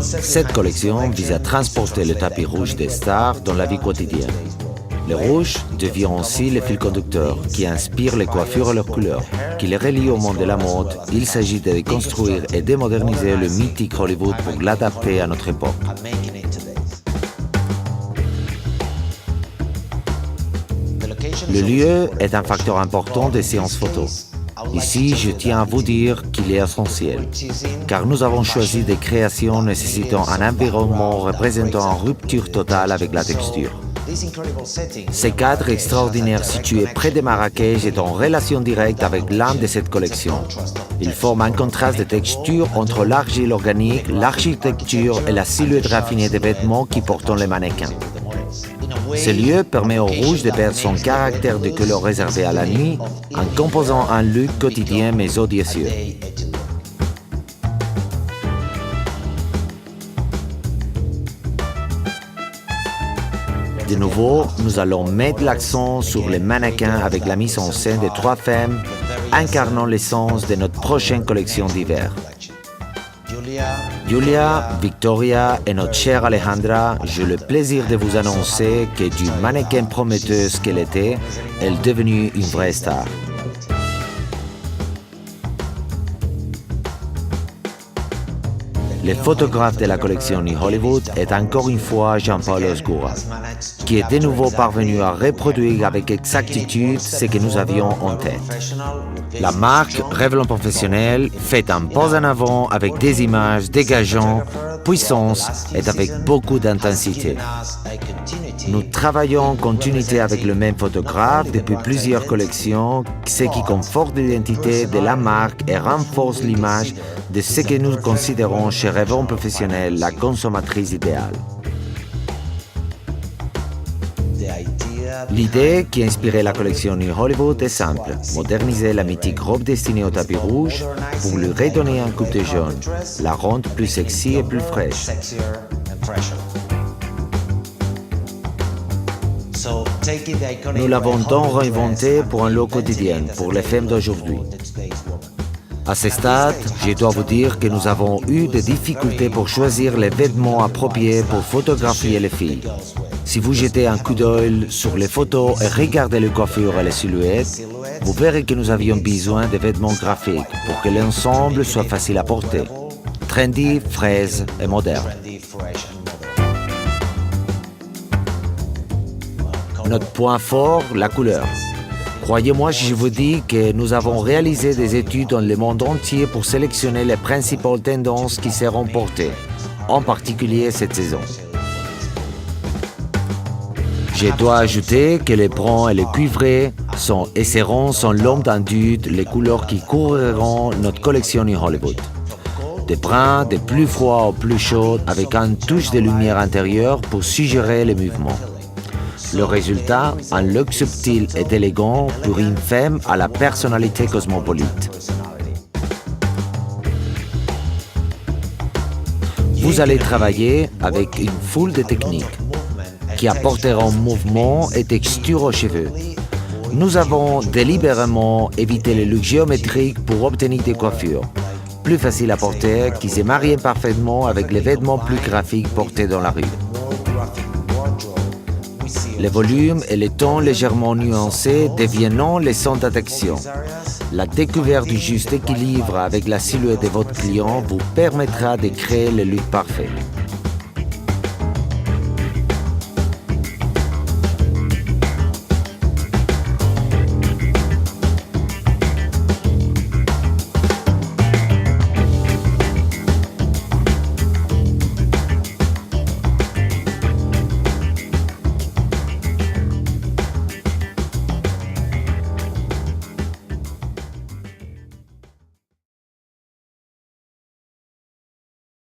Cette collection vise à transporter le tapis rouge des stars dans la vie quotidienne. Le rouge devient aussi le fil conducteur qui inspire les coiffures et leurs couleurs, qui les relie au monde de la mode. Il s'agit de déconstruire et de moderniser le mythique Hollywood pour l'adapter à notre époque. Le lieu est un facteur important des séances photos. Ici, je tiens à vous dire qu'il est essentiel, car nous avons choisi des créations nécessitant un environnement représentant une rupture totale avec la texture. Ces cadres extraordinaires situés près de Marrakech est en relation directe avec l'âme de cette collection. Ils forment un contraste de texture entre l'argile organique, l'architecture et la silhouette raffinée des vêtements qui portent les mannequins. Ce lieu permet au rouge de perdre son caractère de couleur réservé à la nuit en composant un look quotidien mais audacieux. De nouveau, nous allons mettre l'accent sur les mannequins avec la mise en scène de 3 femmes incarnant l'essence de notre prochaine collection d'hiver. Julia, Victoria et notre chère Alejandra, j'ai le plaisir de vous annoncer que du mannequin prometteuse qu'elle était, elle est devenue une vraie star. Le photographe de la collection New Hollywood est encore une fois Jean-Paul Osgura, qui est de nouveau parvenu à reproduire avec exactitude ce que nous avions en tête. La marque Revlon Professionnel fait un pas en avant avec des images dégageant puissance et avec beaucoup d'intensité. Nous travaillons en continuité avec le même photographe depuis plusieurs collections, ce qui conforte l'identité de la marque et renforce l'image de ce que nous considérons chez Revlon Professionnel la consommatrice idéale. L'idée qui a inspiré la collection New Hollywood est simple, moderniser la mythique robe destinée au tapis rouge pour lui redonner un coup de jaune, la rendre plus sexy et plus fraîche. Nous l'avons donc réinventé pour un look quotidien, pour les femmes d'aujourd'hui. À ce stade, je dois vous dire que nous avons eu des difficultés pour choisir les vêtements appropriés pour photographier les filles. Si vous jetez un coup d'œil sur les photos et regardez les coiffures et les silhouettes, vous verrez que nous avions besoin de vêtements graphiques pour que l'ensemble soit facile à porter, trendy, fraise et moderne. Notre point fort, la couleur. Croyez-moi si je vous dis que nous avons réalisé des études dans le monde entier pour sélectionner les principales tendances qui seront portées, en particulier cette saison. Je dois ajouter que les bruns et les cuivrés sont et seront sans l'ombre d'un doute les couleurs qui couvriront notre collection New Hollywood. Des bruns des plus froids aux plus chauds avec une touche de lumière intérieure pour suggérer les mouvements. Le résultat, un look subtil et élégant pour une femme à la personnalité cosmopolite. Vous allez travailler avec une foule de techniques qui apporteront mouvement et texture aux cheveux. Nous avons délibérément évité les looks géométriques pour obtenir des coiffures plus faciles à porter qui se marient parfaitement avec les vêtements plus graphiques portés dans la rue. Les volumes et les tons légèrement nuancés deviennent les centres d'attraction. La découverte du juste équilibre avec la silhouette de votre client vous permettra de créer le look parfait.